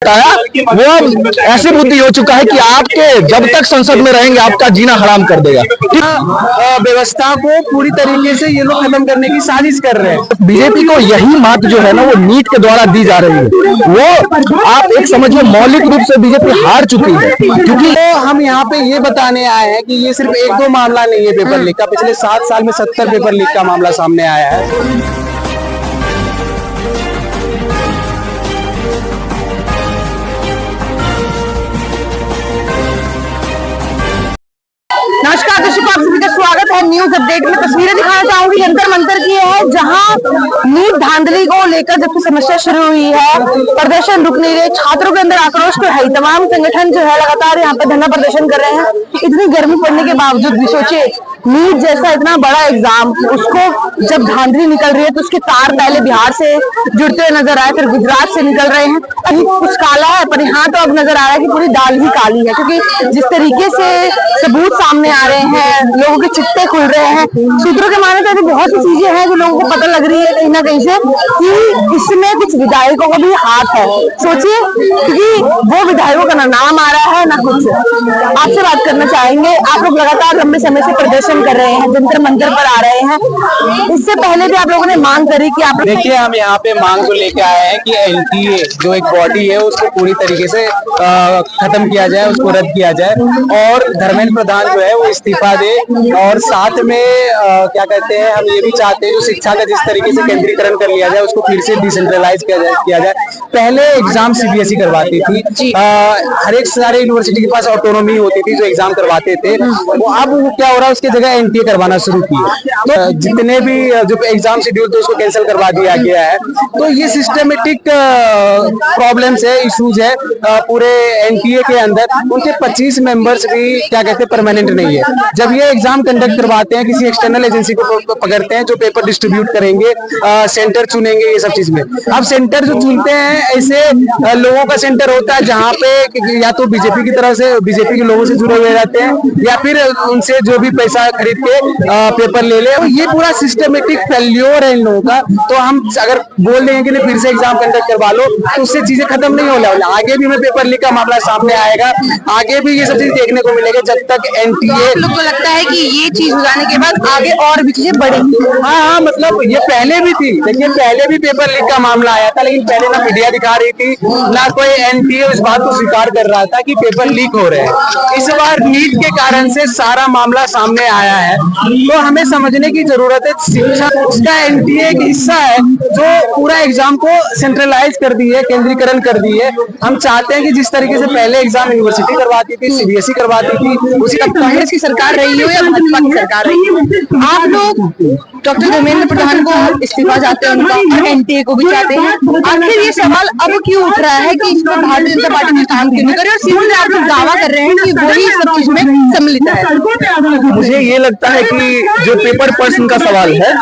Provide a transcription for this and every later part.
बताया वो ऐसी बुद्धि हो चुका है कि आपके जब तक संसद में रहेंगे आपका जीना हराम कर देगा। व्यवस्था को पूरी तरीके से ये लोग खत्म करने की साजिश कर रहे हैं। बीजेपी को यही मात जो है ना वो नीट के द्वारा दी जा रही है। वो आप एक समझिए मौलिक रूप से बीजेपी हार चुकी है, क्योंकि तो हम यहाँ पे ये बताने आए हैं कि ये सिर्फ एक दो मामला नहीं है पेपर लीक का। पिछले 7 साल में 70 पेपर लीक का मामला सामने आया है। नमस्कार दर्शकों, आप सभी का स्वागत है न्यूज अपडेट में। तस्वीरें दिखाना चाहूंगी जंतर मंतर की है, जहां नीट धांधली को लेकर जब से समस्या शुरू हुई है, प्रदर्शन रुक नहीं रहे, छात्रों के अंदर आक्रोश तो है। तमाम संगठन जो है लगातार यहाँ पे धरना प्रदर्शन कर रहे हैं। इतनी गर्मी पड़ने के बावजूद भी सोचिए, नीट जैसा इतना बड़ा एग्जाम, उसको जब धांधली निकल रही है तो उसके तार पहले बिहार से जुड़ते हुए नजर आए, फिर गुजरात से निकल रहे हैं। अभी कुछ काला है, पर यहाँ तो अब नजर आ रहा है कि पूरी दाल ही काली है, क्योंकि जिस तरीके से सबूत सामने आ रहे हैं, लोगों के चिट्टे खुल रहे हैं। सूत्रों के माने तो बहुत सी चीजें हैं जो लोगों को पता लग रही है कहीं ना कहीं से कि इसमें कुछ विधायकों का भी हाथ है। सोचिए, क्योंकि वो विधायकों का ना नाम आ रहा है ना कुछ। आपसे बात करना चाहेंगे, आप लोग लगातार लंबे समय से प्रदर्शन कर रहे हैं, जंतर मंतर पर आ रहे हैं। इससे पहले भी आप लोगों ने मांग करी कि आप देखिए, हम यहाँ पे मांग को लेके आए हैं कि एनटीए जो एक बॉडी है उसको पूरी तरीके से खत्म किया जाए, उसको रद्द किया जाए और धर्मेंद्र प्रधान जो है वो इस्तीफा दे। और साथ में क्या कहते हैं, हम ये भी चाहते हैं जो शिक्षा का जिस तरीके से केंद्रीकरण कर लिया जाए उसको फिर से डिसेंट्रलाइज किया जाए। पहले एग्जाम सीबीएसई करवाती थी, हर एक सारे यूनिवर्सिटी के पास ऑटोनॉमी होती थी जो एग्जाम करवाते थे। वो अब क्या हो रहा है, उसकी जगह एनटीए करवाना शुरू किए। तो जितने भी जो एग्जाम शेड्यूल थे उसको कैंसिल करवा दिया गया है। तो ये सिस्टमेटिक प्रॉब्लम्स है, इश्यूज है पूरे एनटीए के अंदर। उनके 25 मेंबर्स भी क्या कहते हैं परमानेंट नहीं है। जब ये एग्जाम कंडक्ट करवाते हैं, किसी एक्सटर्नल एजेंसी को पकड़ते हैं जो पेपर डिस्ट्रीब्यूट करेंगे, सेंटर चुनेंगे, ये सब चीज में। अब सेंटर जो चुनते हैं ऐसे लोगों का सेंटर होता है जहाँ पे या तो बीजेपी की तरफ से, बीजेपी के लोगों से जुड़े हुए रहते हैं, या फिर उनसे जो भी पैसा खरीद के पेपर ले ले। ये पूरा सिस्टमेटिक फेल्योर है इन लोगों का। तो हम अगर बोल देंगे कि नहीं फिर से एग्जाम कंडक्ट करवा लो, तो उससे चीजें खत्म नहीं होने वाली। आगे भी हमें पेपर लीक का मामला सामने आएगा, आगे भी ये सब चीज देखने को मिलेगा जब तक एनटीए। लोगों को लगता है कि ये चीज हो जाने के बाद आगे और भी चीजें बढ़ेंगी। हाँ, मतलब ये पहले भी थी, देखिए पहले भी पेपर लीक का मामला आया था, लेकिन पहले ना मीडिया दिखा रही थी ना कोई एनटीए उस बात को स्वीकार कर रहा था कि पेपर लीक हो रहे हैं। इस बार नीट के कारण से सारा मामला सामने आया है, तो हमें समझने की जरूरत है। शिक्षा उसका एनटीए एक हिस्सा है जो पूरा एग्जाम को सेंट्रलाइज कर दी है, केंद्रीकरण कर दी है। हम चाहते हैं कि जिस तरीके से पहले एग्जाम यूनिवर्सिटी करवाती थी, सीबीएसई करवाती थी, उसी कांग्रेस की सरकार रही हो या भाजपा की सरकार रही हो, आप लोग डॉक्टर धर्मेंद्र प्रधान को इस्तीफा चाहते हैं, उनका एनटीए को भी चाहते हैं। आखिर ये सवाल अब क्यों उठ रहा है कि इसमें भारतीय जनता पार्टी ने काम क्यों नहीं करे, और सीधे आप लोग दावा कर रहे हैं कि वही सब चीज में सम्मिलित है? मुझे ये लगता है कि जो पेपर पर्सन का सवाल है,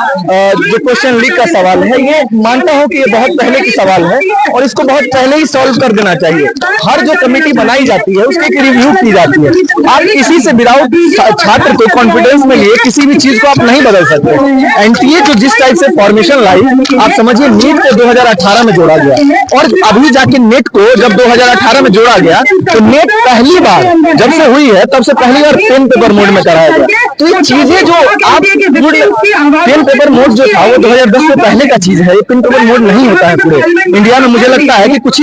जो क्वेश्चन लीक का सवाल है, ये मानता हूँ कि ये बहुत पहले की सवाल है और इसको बहुत पहले ही सॉल्व कर देना चाहिए। हर जो कमेटी बनाई जाती है उसकी एक रिव्यू की जाती है। आप इसी से विदाउट छात्र को कॉन्फिडेंस में लिए किसी भी चीज को आप नहीं बदल सकते। एनटीए जो जिस टाइप से फॉर्मेशन लाई, आप समझिए नीट को 2018 में जोड़ा गया और अभी जाके नेट को जब 2018 में जोड़ा गया तो नेट पहली बार जब से हुई है तब से पहली बार पेन पेपर मोड में कराया गया। तो ये चीजें जो आप पेन पेपर मोड जो था वो 2010 से पहले का चीज है, ये पेन पेपर मोड नहीं होता है पूरे इंडिया में। मुझे लगता है कि कुछ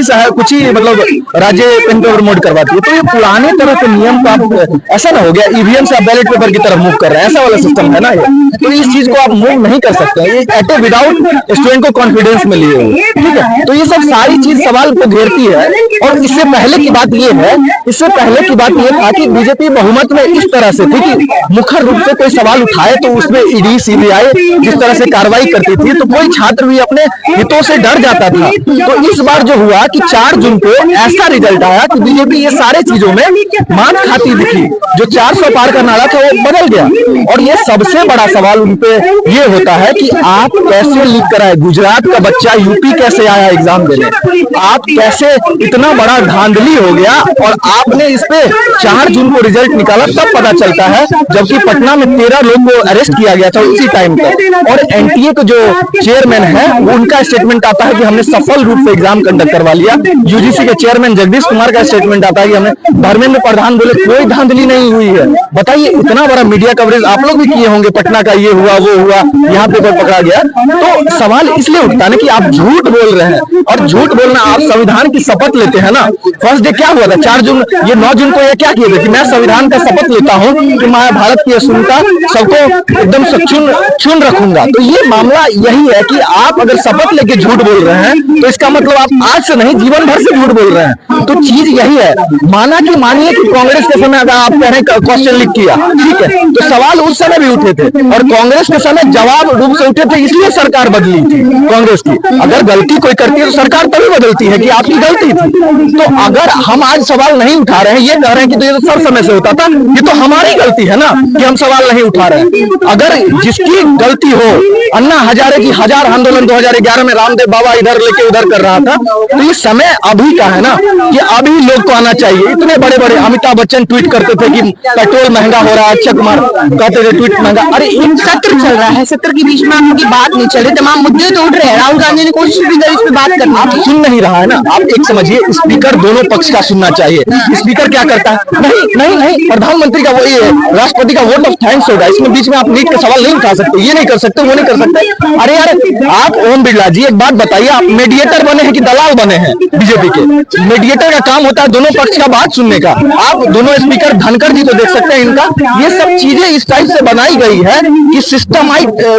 ही मतलब राज्य पेन पेपर मोड करवाती है। तो ये पुराने तरह के नियम का ऐसा ना हो गया ईवीएम से आप बैलेट पेपर की तरफ मूव कर रहे हैं, ऐसा वाला सिस्टम है ना ये। तो इस चीज को आप मूव नहीं कर सकते हैं, ये एट ए विदाउट स्टूडेंट को कॉन्फिडेंस में लिए हुए, ठीक है। तो ये सब सारी चीज सवाल को घेरती है। और इससे पहले की बात ये है, इससे पहले की बात ये था कि बीजेपी बहुमत में इस तरह से थी कि मुखर रूप से कोई सवाल उठाए तो उसमें ईडी सीबीआई जिस तरह से कार्रवाई करती थी तो कोई छात्र भी अपने हितों से डर जाता था। तो इस बार जो हुआ कि 4 जून को ऐसा रिजल्ट आया कि बीजेपी ये सारे चीजों में मात खाती दिखी, जो 400 पार का नारा था वो बदल गया। और ये सबसे बड़ा सवाल उनपे ये होता है कि आप कैसे लीक कराए, गुजरात का बच्चा यूपी कैसे आया एग्जाम देने, आप कैसे इतना बड़ा धांधली हो गया। और आपने इस पे 4 जून को रिजल्ट निकाला तब पता चलता है, जबकि पटना में 13 लोग को अरेस्ट किया गया था उसी टाइम पर, और एनटीए के जो चेयरमैन है उनका स्टेटमेंट आता है कि हमने सफल रूप से एग्जाम कंडक्ट करवा लिया। यूजीसी के चेयरमैन जगदीश कुमार का स्टेटमेंट आता है कि हमने, धर्मेंद्र प्रधान बोले कोई धांधली नहीं हुई है। बताइए, इतना बड़ा मीडिया कवरेज आप लोग भी किए होंगे, पटना का ये हुआ वो हुआ, यहाँ पे कोई पकड़ा गया। तो सवाल इसलिए उठता है ना कि आप झूठ बोल रहे हैं, और झूठ बोलना, आप संविधान की शपथ लेते हैं ना। फर्स्ट डे क्या हुआ था 4 जून, ये 9 जून को ये क्या किए थे कि मैं संविधान का शपथ लेता हूँ कि मैं भारत की अस्मिता सबको एकदम से चुन रखूंगा। तो ये मामला यही है कि आप अगर शपथ लेके झूठ बोल रहे हैं तो इसका मतलब आप आज से नहीं जीवन भर से झूठ बोल रहे हैं। तो चीज यही है, मानिए कि कांग्रेस के समय अगर आप कह रहे हैं क्वेश्चन लीक किया, ठीक है, तो सवाल उस समय भी उठे थे और कांग्रेस के समय जवाब रूप से उठे थे, इसलिए सरकार बदली थी कांग्रेस की। अगर गलती कोई करती है तो सरकार तभी बदलती है कि आपकी गलती थी। तो अगर हम आज सवाल नहीं उठा रहे हैं, ये कह रहे हैं कि तो ये तो सब समय से होता था, ये तो हमारी गलती है ना कि हम सवाल नहीं उठा रहे हैं। अगर जिसकी गलती हो, अन्ना हजारे की हजार आंदोलन 2011 में रामदेव बाबा इधर लेके उधर कर रहा था, तो ये समय अभी का है ना कि अभी लोग को आना चाहिए। इतने बड़े बड़े अमिताभ बच्चन ट्वीट करते थे कि पेट्रोल महंगा हो रहा है, अक्षय कुमार कहते थे ट्वीट महंगा। अरे एक सत्र चल रहा है, सत्र के बीच में उनकी बात नहीं चल रही, तमाम मुद्दे तो उठ रहे हैं। राहुल गांधी ने कोशिश भी करी इस पे बात करनी। आप सुन नहीं रहा है ना, आप एक समझिए, स्पीकर दोनों पक्ष का सुनना चाहिए। स्पीकर क्या करता है, नहीं प्रधानमंत्री का वही है, राष्ट्रपति का वोट ऑफ थैंक्स होगा, इसमें बीच में आप नीट का सवाल नहीं उठा सकते, ये नहीं कर सकते, वो नहीं कर सकते। अरे यार, आप ओम बिरला जी एक बात बताइए, आप मेडिएटर बने हैं कि दलाल बने हैं बीजेपी के? मेडिएटर का काम होता है दोनों पक्ष का बात सुनने का। आप दोनों स्पीकर धनखड़ जी को देख सकते हैं, इनका ये सब चीजें इस टाइप से बनाई गई है कि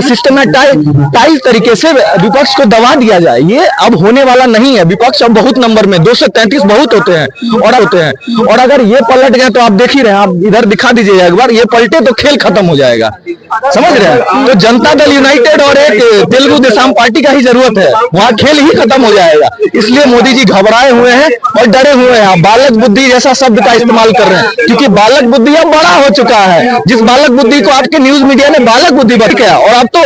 सिस्टमैटाइज तरीके से विपक्ष को दबा दिया जाए। ये अब होने वाला नहीं है। विपक्ष अब बहुत नंबर में, 233 बहुत होते हैं, और अगर ये पलट गए तो आप देख ही रहे हैं, आप इधर दिखा दीजिए एक बार, ये पलटे तो खेल खत्म हो जाएगा, समझ रहे हैं? तो जनता दल यूनाइटेड और एक तेलुगु देशम पार्टी का ही जरूरत है, वहाँ खेल ही खत्म हो जाएगा। इसलिए मोदी जी घबराए हुए हैं और डरे हुए हैं, बालक बुद्धि जैसा शब्द का इस्तेमाल कर रहे हैं, क्योंकि बालक बुद्धि अब बड़ा हो चुका है। जिस बालक बुद्धि को आपके न्यूज मीडिया ने बालक बुद्धि बन गया, और अब तो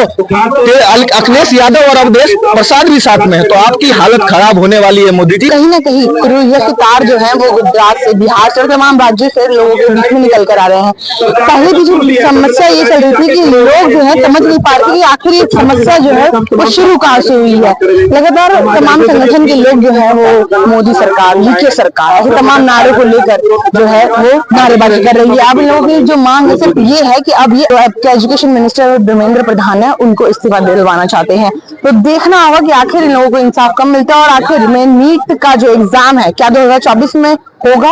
अखिलेश यादव और अवधेश प्रसाद भी साथ में है, तो आपकी हालत खराब होने वाली है मोदी जी। कहीं ना कहीं रुइया के तार जो है वो गुजरात से, बिहार से और तमाम राज्यों से लोगों के बीच में निकल कर आ रहे हैं। पहले भी जो समस्या ये चल रही थी कि लोग जो है समझ नहीं पा रहे कि आखिर ये समस्या जो है वो शुरू कहाँ से हुई है। लगातार तमाम संगठन के लोग जो है वो मोदी सरकार, यूके सरकार, ऐसे तमाम नारों को लेकर जो है वो नारेबाजी कर रही है। अब इन लोगों की जो मांग है सिर्फ ये है कि अब ये एजुकेशन मिनिस्टर धर्मेंद्र प्रधान है, उनको इस्तीफा दिलवाना चाहते हैं। तो देखना होगा कि आखिर इन लोगों को इंसाफ कब मिलता है, और आखिर में नीट का जो एग्जाम है क्या 2024 में होगा